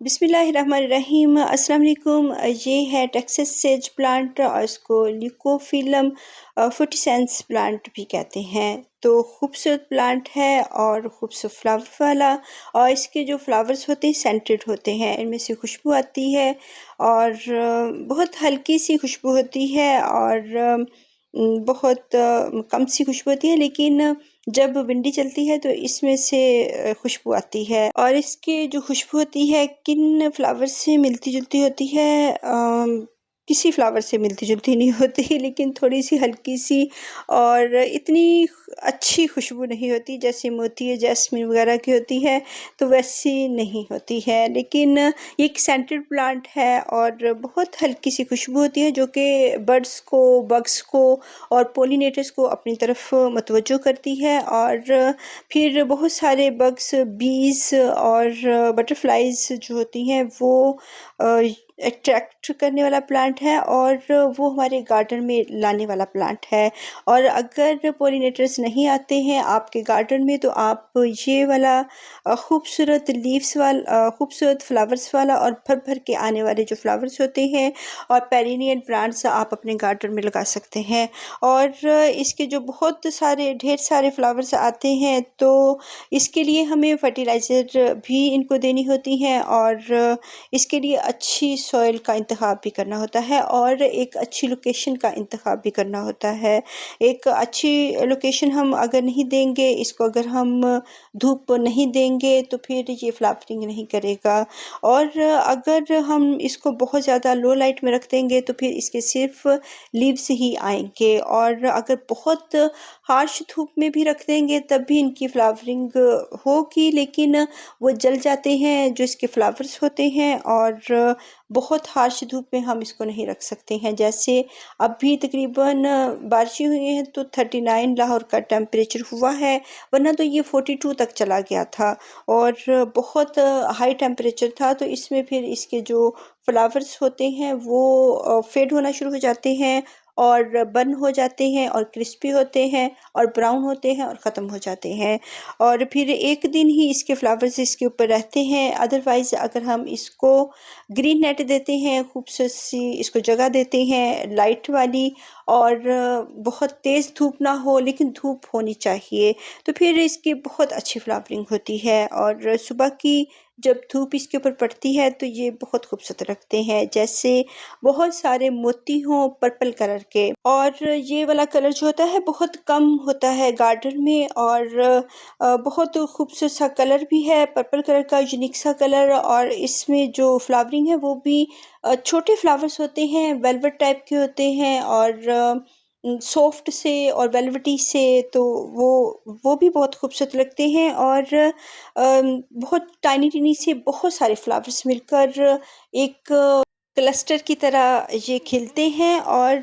बिस्मिल्लाहिर्रहमानिर्रहीम। अस्सलाम वालेकुम। ये है टेक्सास सेज प्लांट और इसको ल्यूकोफिलम फुटिसेंस प्लांट भी कहते हैं। तो खूबसूरत प्लांट है और खूबसूरत फ्लावर वाला, और इसके जो फ्लावर्स होते हैं सेंटेड होते हैं, इनमें से खुशबू आती है और बहुत हल्की सी खुशबू होती है और बहुत कम सी खुशबू होती है, लेकिन जब विंडी चलती है तो इसमें से खुशबू आती है। और इसकी जो खुशबू होती है किन फ्लावर से मिलती जुलती होती है, किसी फ्लावर से मिलती जुलती नहीं होती, लेकिन थोड़ी सी हल्की सी और इतनी अच्छी खुशबू नहीं होती जैसे मोती या जैस्मिन वगैरह की होती है, तो वैसी नहीं होती है। लेकिन ये एक सेंटेड प्लांट है और बहुत हल्की सी खुशबू होती है जो कि बर्ड्स को, बग्स को और पोलिनेटर्स को अपनी तरफ मतवज्जो करती है। और फिर बहुत सारे बग्स, बीज और बटरफ्लाइज जो होती हैं वो अट्रैक्ट करने वाला प्लांट है और वो हमारे गार्डन में लाने वाला प्लांट है। और अगर पोलिनेटर्स नहीं आते हैं आपके गार्डन में, तो आप ये वाला खूबसूरत लीव्स वाला, खूबसूरत फ्लावर्स वाला और भर भर के आने वाले जो फ्लावर्स होते हैं और पेरिनियल प्लांट्स आप अपने गार्डन में लगा सकते हैं। और इसके जो बहुत सारे, ढेर सारे फ्लावर्स आते हैं, तो इसके लिए हमें फर्टिलाइज़र भी इनको देनी होती है और इसके लिए अच्छी सॉइल का इंतखाब भी करना होता है और एक अच्छी लोकेशन का इंतखाब भी करना होता है। एक अच्छी लोकेशन हम अगर नहीं देंगे इसको, अगर हम धूप नहीं देंगे, तो फिर ये फ्लावरिंग नहीं करेगा। और अगर हम इसको बहुत ज़्यादा लो लाइट में रख देंगे तो फिर इसके सिर्फ लीव्स ही आएंगे, और अगर बहुत हार्श धूप में भी रख देंगे तब भी इनकी फ्लावरिंग होगी, लेकिन वो जल जाते हैं जो इसके फ्लावर्स होते हैं। और बहुत हार्श धूप में हम इसको नहीं रख सकते हैं। जैसे अभी तकरीबन बारिशें हुई हैं तो 39 लाहौर का टेम्परेचर हुआ है, वरना तो ये 42 तक चला गया था और बहुत हाई टेम्परेचर था। तो इसमें फिर इसके जो फ्लावर्स होते हैं वो फेड होना शुरू हो जाते हैं और बर्न हो जाते हैं और क्रिस्पी होते हैं और ब्राउन होते हैं और ख़त्म हो जाते हैं। और फिर एक दिन ही इसके फ्लावर्स इसके ऊपर रहते हैं। अदरवाइज़ अगर हम इसको ग्रीन नेट देते हैं, खूबसूरत सी इसको जगह देते हैं लाइट वाली, और बहुत तेज़ धूप ना हो लेकिन धूप होनी चाहिए, तो फिर इसकी बहुत अच्छी फ्लावरिंग होती है। और सुबह की जब धूप इसके ऊपर पड़ती है तो ये बहुत खूबसूरत लगते हैं, जैसे बहुत सारे मोती हों पर्पल कलर के। और ये वाला कलर जो होता है बहुत कम होता है गार्डन में, और बहुत खूबसूरत सा कलर भी है, पर्पल कलर का यूनिक सा कलर। और इसमें जो फ्लावरिंग है वो भी छोटे फ्लावर्स होते हैं, वेलवेट टाइप के होते हैं और सॉफ्ट से और वेलवेटी से, तो वो भी बहुत खूबसूरत लगते हैं। और बहुत टाइनी टिनी से बहुत सारे फ्लावर्स मिलकर एक क्लस्टर की तरह ये खिलते हैं और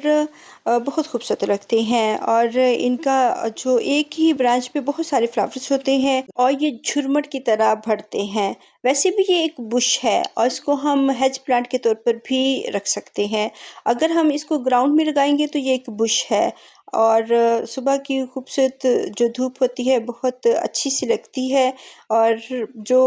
बहुत खूबसूरत लगते हैं। और इनका जो एक ही ब्रांच पे बहुत सारे फ्लावर्स होते हैं और ये झुरमट की तरह बढ़ते हैं। वैसे भी ये एक बुश है और इसको हम हेज प्लांट के तौर पर भी रख सकते हैं। अगर हम इसको ग्राउंड में लगाएंगे तो ये एक बुश है। और सुबह की खूबसूरत जो धूप होती है बहुत अच्छी सी लगती है। और जो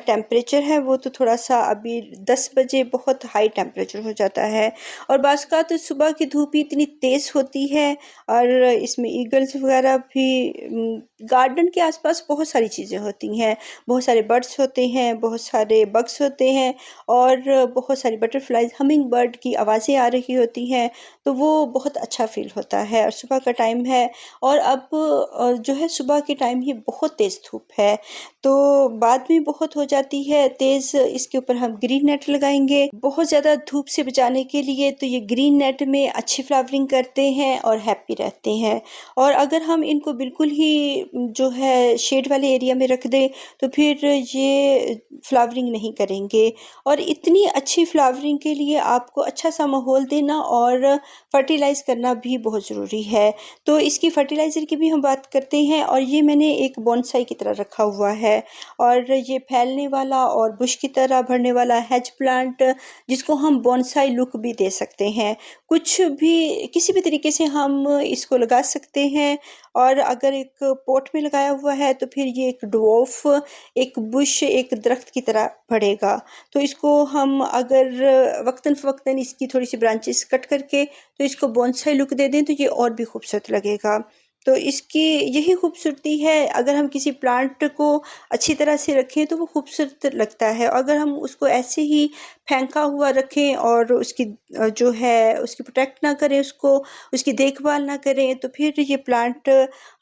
टेम्परेचर है वो तो थोड़ा सा अभी 10 बजे बहुत हाई टेम्परेचर हो जाता है, और बाज़ का तो सुबह की धूप ही इतनी तेज़ होती है। और इसमें ईगल्स वगैरह भी, गार्डन के आसपास बहुत सारी चीज़ें होती हैं, बहुत सारे बर्ड्स होते हैं, बहुत सारे बग्स होते हैं और बहुत सारी बटरफ्लाइज, हमिंग बर्ड की आवाज़ें आ रही होती हैं, तो वो बहुत अच्छा फील होता है। और सुबह का टाइम है और अब जो है सुबह के टाइम ही बहुत तेज़ धूप है, तो बाद में बहुत हो जाती है तेज़। इसके ऊपर हम ग्रीन नेट लगाएंगे बहुत ज़्यादा धूप से बचाने के लिए, तो ये ग्रीन नेट में अच्छी फ्लावरिंग करते हैं और हैप्पी रहते हैं। और अगर हम इनको बिल्कुल ही जो है शेड वाले एरिया में रख दें तो फिर ये फ्लावरिंग नहीं करेंगे। और इतनी अच्छी फ्लावरिंग के लिए आपको अच्छा सा माहौल देना और फर्टिलाइज़ करना भी बहुत ज़रूरी है। तो इसकी फर्टिलाइज़र की भी हम बात करते हैं। और ये मैंने एक बोनसाई की तरह रखा हुआ है और ये फैलने वाला और बुश की तरह बढ़ने वाला हेज प्लांट, जिसको हम बोनसाई लुक भी दे सकते हैं। कुछ भी, किसी भी तरीके से हम इसको लगा सकते हैं। और अगर एक पॉट में लगाया हुआ है तो फिर ये एक ड्वार्फ, एक बुश, एक दरख्त की तरह बढ़ेगा। तो इसको हम अगर वक्तन-फ़वक्तन इसकी थोड़ी-सी ब्रांचेस कट करके तो इसको बोनसाई लुक दे दें तो ये और भी खूबसूरत लगेगा। तो इसकी यही खूबसूरती है, अगर हम किसी प्लांट को अच्छी तरह से रखें तो वो खूबसूरत लगता है। अगर हम उसको ऐसे ही फेंका हुआ रखें और उसकी जो है उसकी प्रोटेक्ट ना करें, उसकी देखभाल ना करें तो फिर ये प्लांट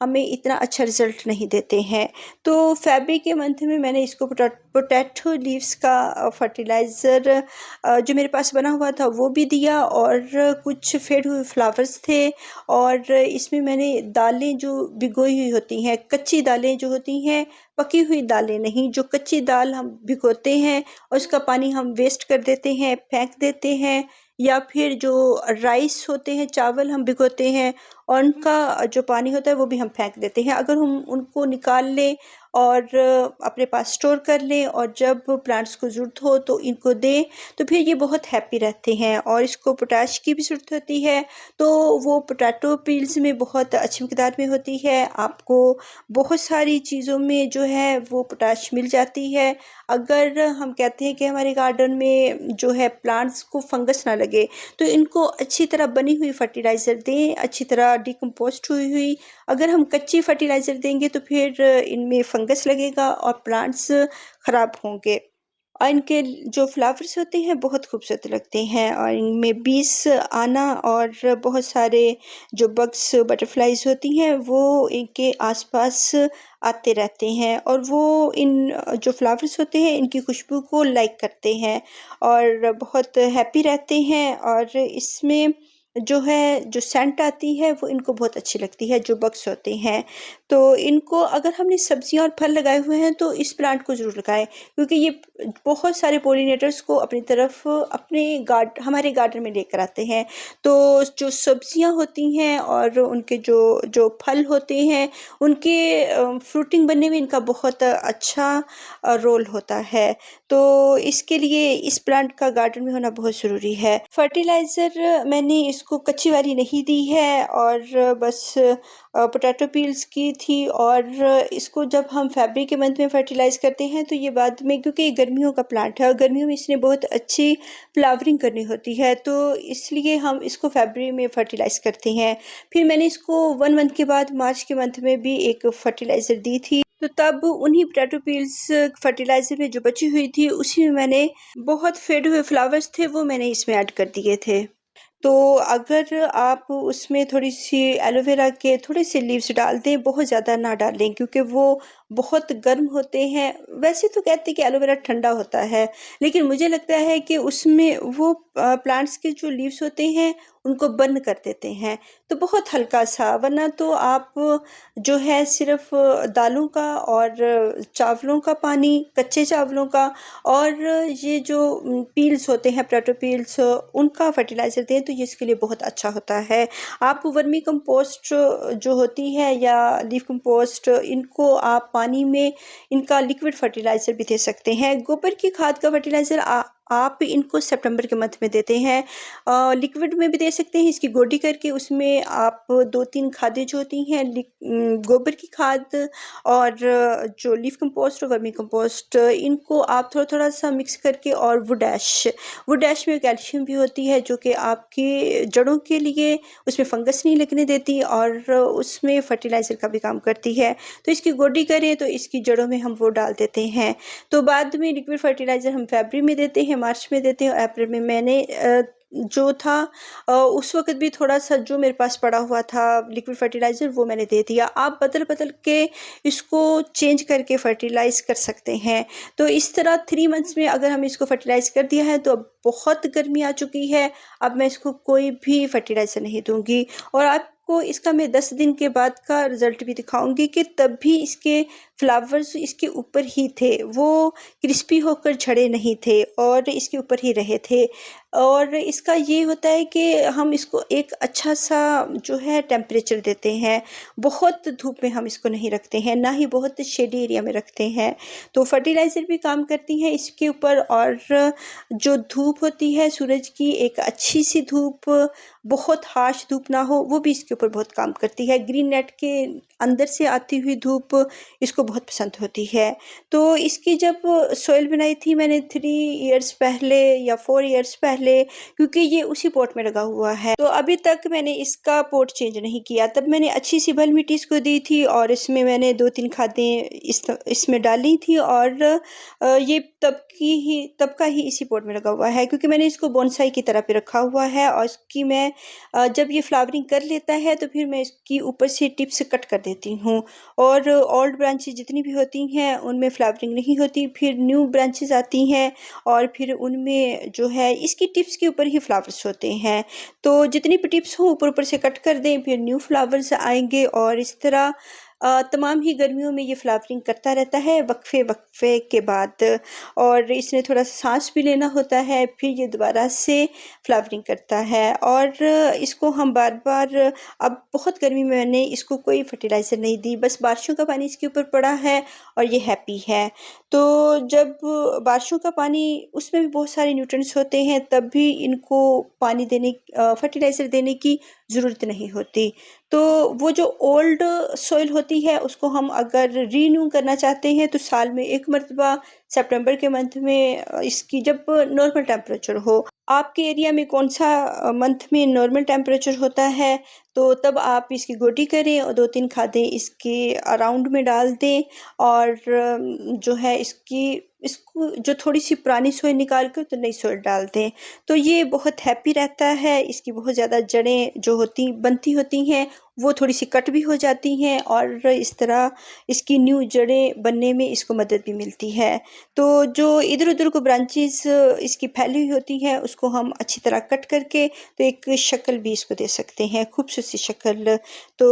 हमें इतना अच्छा रिज़ल्ट नहीं देते हैं। तो फ़ेब्रुअरी के मंथ में मैंने इसको पोटैटो लीव्स का फर्टिलाइज़र जो मेरे पास बना हुआ था वो भी दिया, और कुछ फेड हुए फ्लावर्स थे, और इसमें मैंने दालें जो भिगोई हुई होती हैं, कच्ची दालें जो होती हैं, पकी हुई दालें नहीं, जो कच्ची दाल हम भिगोते हैं और उसका पानी हम वेस्ट कर देते हैं, फेंक देते हैं, या फिर जो राइस होते हैं, चावल हम भिगोते हैं और उनका जो पानी होता है वो भी हम फेंक देते हैं। अगर हम उनको निकाल लें और अपने पास स्टोर कर लें और जब प्लांट्स को ज़रूरत हो तो इनको दें तो फिर ये बहुत हैप्पी रहते हैं। और इसको पोटाश की भी ज़रूरत होती है, तो वो पोटैटो पील्स में बहुत अच्छी मिक़दार में होती है। आपको बहुत सारी चीज़ों में जो है वो पोटाश मिल जाती है। अगर हम कहते हैं कि हमारे गार्डन में जो है प्लांट्स को फंगस ना लगे तो इनको अच्छी तरह बनी हुई फर्टिलाइज़र दें, अच्छी तरह डिकम्पोस्ट हुई हुई। अगर हम कच्ची फर्टिलाइज़र देंगे तो फिर इनमें फंगस लगेगा और प्लांट्स ख़राब होंगे। और इनके जो फ्लावर्स होते हैं बहुत खूबसूरत लगते हैं, और इनमें बीज आना और बहुत सारे जो बग्स बटरफ्लाइज होती हैं वो इनके आसपास आते रहते हैं, और वो इन जो फ्लावर्स होते हैं इनकी खुशबू को लाइक करते हैं और बहुत हैप्पी रहते हैं। और इसमें जो है जो सेंट आती है वो इनको बहुत अच्छी लगती है, जो बग्स होते हैं। तो इनको अगर हमने सब्जियां और फल लगाए हुए हैं तो इस प्लांट को ज़रूर लगाएं, क्योंकि ये बहुत सारे पोलिनेटर्स को अपनी तरफ हमारे गार्डन में लेकर आते हैं। तो जो सब्जियां होती हैं और उनके जो जो फल होते हैं उनके फ्रूटिंग बनने में इनका बहुत अच्छा रोल होता है। तो इसके लिए इस प्लांट का गार्डन में होना बहुत ज़रूरी है। फर्टिलाइज़र मैंने इसको कच्ची वाली नहीं दी है, और बस पोटैटो पील्स की थी। और इसको जब हम फ़ेब्रुअरी के मंथ में फर्टिलाइज़ करते हैं तो ये बाद में, क्योंकि ये गर्मियों का प्लांट है और गर्मियों में इसने बहुत अच्छी फ्लावरिंग करनी होती है, तो इसलिए हम इसको फ़ेब्रुअरी में फर्टिलाइज़ करते हैं। फिर मैंने इसको 1 मंथ के बाद मार्च के मंथ में भी एक फर्टिलाइज़र दी थी। तो तब उन्हीं पोटैटो पील्स फर्टिलाइज़र में जो बची हुई थी उसी में मैंने बहुत फेड हुए फ्लावर्स थे वो मैंने इसमें ऐड कर दिए थे। तो अगर आप उसमें थोड़ी-सी एलोवेरा के थोड़े से लीव्स डाल दें, बहुत ज़्यादा ना डालें क्योंकि वो बहुत गर्म होते हैं। वैसे तो कहते हैं कि एलोवेरा ठंडा होता है, लेकिन मुझे लगता है कि उसमें वो प्लांट्स के जो लीव्स होते हैं, उनको बर्न कर देते हैं। तो बहुत हल्का-सा, वरना तो आप जो है सिर्फ़ दालों का और चावलों का पानी, कच्चे चावलों का और ये जो पील्स होते हैं, पोटैटो पील्स, उनका फर्टिलाइज़र दें तो ये इसके लिए बहुत अच्छा होता है। आप वर्मी कंपोस्ट जो होती है या लीफ कंपोस्ट, इनको आप पानी में इनका लिक्विड फर्टिलाइज़र भी दे सकते हैं। गोबर की खाद का फर्टिलाइज़र आप इनको सितंबर के मंथ में देते हैं। लिक्विड में भी दे सकते हैं, इसकी गोडी करके उसमें आप 2-3 खादें जो होती हैं गोबर की खाद और जो लीफ कंपोस्ट और वर्मी कंपोस्ट, इनको आप थोड़ा-थोड़ा सा मिक्स करके, और वुड ऐश में कैल्शियम भी होती है जो कि आपकी जड़ों के लिए उसमें फंगस नहीं लगने देती और उसमें फर्टिलाइज़र का भी काम करती है। तो इसकी गोडी करें तो इसकी जड़ों में हम वो डाल देते हैं। तो बाद में लिक्विड फर्टिलाइज़र हम फ़ेब्रुअरी में देते हैं, मार्च में देते हैं, और अप्रैल में मैंने जो था उस वक़्त भी थोड़ा-सा जो मेरे पास पड़ा हुआ था लिक्विड फर्टिलाइज़र वो मैंने दे दिया। आप बदल-बदल के इसको चेंज करके फर्टिलाइज़ कर सकते हैं। तो इस तरह 3 मंथ्स में अगर हमने इसको फर्टिलाइज़ कर दिया है तो अब बहुत गर्मी आ चुकी है, अब मैं इसको कोई भी फर्टिलाइज़र नहीं दूँगी, और आपको इसका मैं 10 दिन के बाद का रिज़ल्ट भी दिखाऊँगी कि तब भी इसके फ्लावर्स इसके ऊपर ही थे, वो क्रिस्पी होकर झड़े नहीं थे और इसके ऊपर ही रहे थे। और इसका ये होता है कि हम इसको एक अच्छा-सा जो है टेम्परेचर देते हैं। बहुत धूप में हम इसको नहीं रखते हैं, ना ही बहुत शेडी एरिया में रखते हैं। तो फर्टिलाइज़र भी काम करती है इसके ऊपर, और जो धूप होती है सूरज की, एक अच्छी-सी धूप, बहुत हार्श धूप ना हो, वो भी इसके ऊपर बहुत काम करती है। ग्रीन नेट के अंदर से आती हुई धूप इसको बहुत पसंद होती है। तो इसकी जब सॉइल बनाई थी मैंने 3 इयर्स पहले या 4 इयर्स पहले, क्योंकि ये उसी पॉट में लगा हुआ है, तो अभी तक मैंने इसका पॉट चेंज नहीं किया। तब मैंने अच्छी सी बल मिट्टी इसको दी थी, और इसमें मैंने 2-3 खादें इसमें डाली थी, और ये तब का ही इसी पॉट में लगा हुआ है, क्योंकि मैंने इसको बोनसाई की तरह पे रखा हुआ है। और इसकी मैं जब ये फ्लावरिंग कर लेता है तो फिर मैं इसकी ऊपर से टिप्स कट कर देती हूँ, और ओल्ड ब्रांचेस जितनी भी होती हैं उनमें फ्लावरिंग नहीं होती, फिर न्यू ब्रांचेस आती हैं और फिर उनमें जो है इसकी टिप्स के ऊपर ही फ्लावर्स होते हैं। तो जितनी भी टिप्स हो ऊपर ऊपर से कट कर दें, फिर न्यू फ्लावर्स आएंगे, और इस तरह तमाम ही गर्मियों में ये फ्लावरिंग करता रहता है वक्फे वक्फे के बाद। और इसने थोड़ा सांस भी लेना होता है, फिर ये दोबारा से फ्लावरिंग करता है। और इसको हम बार बार, अब बहुत गर्मी में मैंने इसको कोई फर्टिलाइज़र नहीं दी, बस बारिशों का पानी इसके ऊपर पड़ा है और ये हैप्पी है। तो जब बारिशों का पानी, उसमें भी बहुत सारे न्यूट्रिएंट्स होते हैं, तब भी इनको पानी देने, फर्टिलाइज़र देने की ज़रूरत नहीं होती। तो वो जो ओल्ड सॉइल होती है उसको हम अगर रीन्यू करना चाहते हैं तो साल में 1 मरतबा सितंबर के मंथ में, इसकी जब नॉर्मल टेम्परेचर हो। आपके एरिया में कौन-सा मंथ में नॉर्मल टेम्परेचर होता है, तो तब आप इसकी गोडी करें और 2-3 खादें इसके अराउंड में डाल दें, और जो है इसको जो थोड़ी-सी पुरानी सोई निकाल कर तो नई सोई डाल दें। तो ये बहुत हैप्पी रहता है, इसकी बहुत ज़्यादा जड़ें जो बनती होती हैं, वो थोड़ी-सी कट भी हो जाती हैं, और इस तरह इसकी न्यू जड़ें बनने में इसको मदद भी मिलती है। तो जो इधर-उधर को ब्रांचेज़ इसकी फैली हुई होती हैं, उसको हम अच्छी तरह कट करके तो एक शक्ल भी इसको दे सकते हैं, खूबसूरत सी शक्ल। तो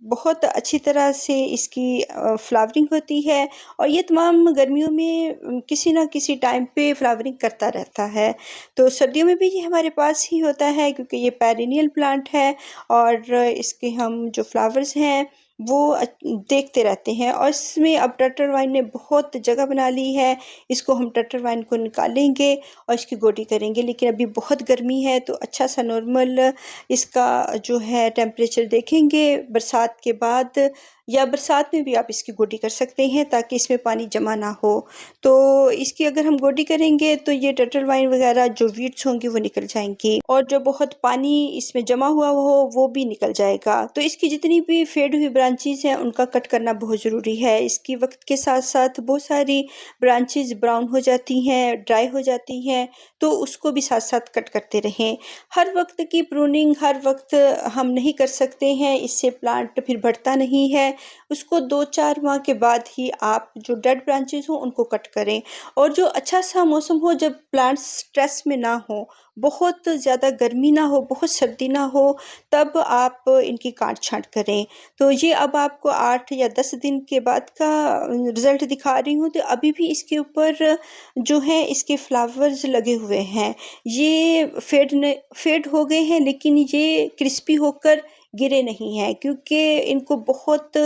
बहुत अच्छी तरह से इसकी फ्लावरिंग होती है, और ये तमाम गर्मियों में किसी न किसी टाइम पे फ्लावरिंग करता रहता है। तो सर्दियों में भी ये हमारे पास ही होता है, क्योंकि ये पेरिनियल प्लांट है, और इसके हम जो फ्लावर्स हैं वो देखते रहते हैं। और इसमें अब टटरवाइन ने बहुत जगह बना ली है, इसको हम टटरवाइन को निकालेंगे और इसकी गोडी करेंगे। लेकिन अभी बहुत गर्मी है, तो अच्छा सा नॉर्मल इसका जो है टेम्परेचर देखेंगे बरसात के बाद, या बरसात में भी आप इसकी गोडी कर सकते हैं ताकि इसमें पानी जमा ना हो। तो इसकी अगर हम गोडी करेंगे तो ये टटरवाइन वगैरह जो वीड्स होंगी वो निकल जाएंगी, और जो बहुत पानी इसमें जमा हुआ हो वो भी निकल जाएगा। तो इसकी जितनी भी फेड हुई ब्रांचेस हैं उनका कट करना बहुत ज़रूरी है। इसकी वक्त के साथ साथ बहुत सारी ब्रांचेस ब्राउन हो जाती हैं, ड्राई हो जाती हैं, तो उसको भी साथ साथ कट करते रहें। हर वक्त की प्रूनिंग हर वक्त हम नहीं कर सकते हैं, इससे प्लांट फिर बढ़ता नहीं है। उसको 2-4 माह के बाद ही आप जो डेड ब्रांचेस हों उनको कट करें, और जो अच्छा सा मौसम हो, जब प्लांट्स स्ट्रेस में ना हो, बहुत ज़्यादा गर्मी ना हो, बहुत सर्दी ना हो, तब आप इनकी काट छाँट करें। तो ये अब आपको 8 या 10 दिन के बाद का रिज़ल्ट दिखा रही हूँ। तो अभी भी इसके ऊपर जो है इसके फ्लावर्स लगे हुए हैं। ये फेड हो गए हैं, लेकिन ये क्रिस्पी होकर गिरे नहीं हैं, क्योंकि इनको बहुत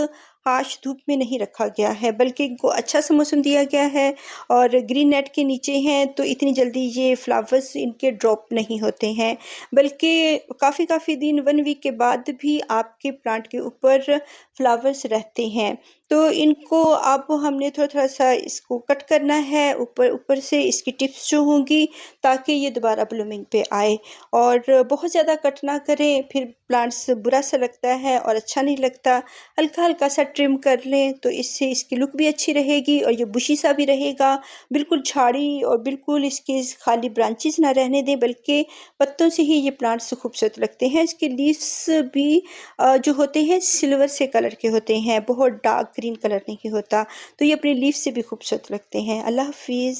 हार्श धूप में नहीं रखा गया है, बल्कि इनको अच्छा सा मौसम दिया गया है, और ग्रीन नेट के नीचे हैं, तो इतनी जल्दी ये फ्लावर्स इनके ड्रॉप नहीं होते हैं, बल्कि काफ़ी दिन 1 वीक के बाद भी आपके प्लांट के ऊपर फ्लावर्स रहते हैं। तो इनको अब हमने थोड़ा-थोड़ा सा इसको कट करना है ऊपर से इसकी टिप्स जो होंगी, ताकि ये दोबारा ब्लूमिंग पे आए। और बहुत ज़्यादा कट ना करें, फिर प्लांट्स बुरा सा लगता है और अच्छा नहीं लगता। हल्का-हल्का सा ट्रिम कर लें, तो इससे इसकी लुक भी अच्छी रहेगी और ये बुशी सा भी रहेगा। बिल्कुल झाड़ी और बिल्कुल इसके खाली ब्रांचेज़ ना रहने दें, बल्कि पत्तों से ही ये प्लांट्स खूबसूरत लगते हैं। इसके लीव्स भी जो होते हैं सिल्वर से कलर के होते हैं, बहुत डार्क ग्रीन कलर नहीं होता। तो ये अपने लीव्स से भी खूबसूरत लगते हैं। अल्लाह हाफ़िज़।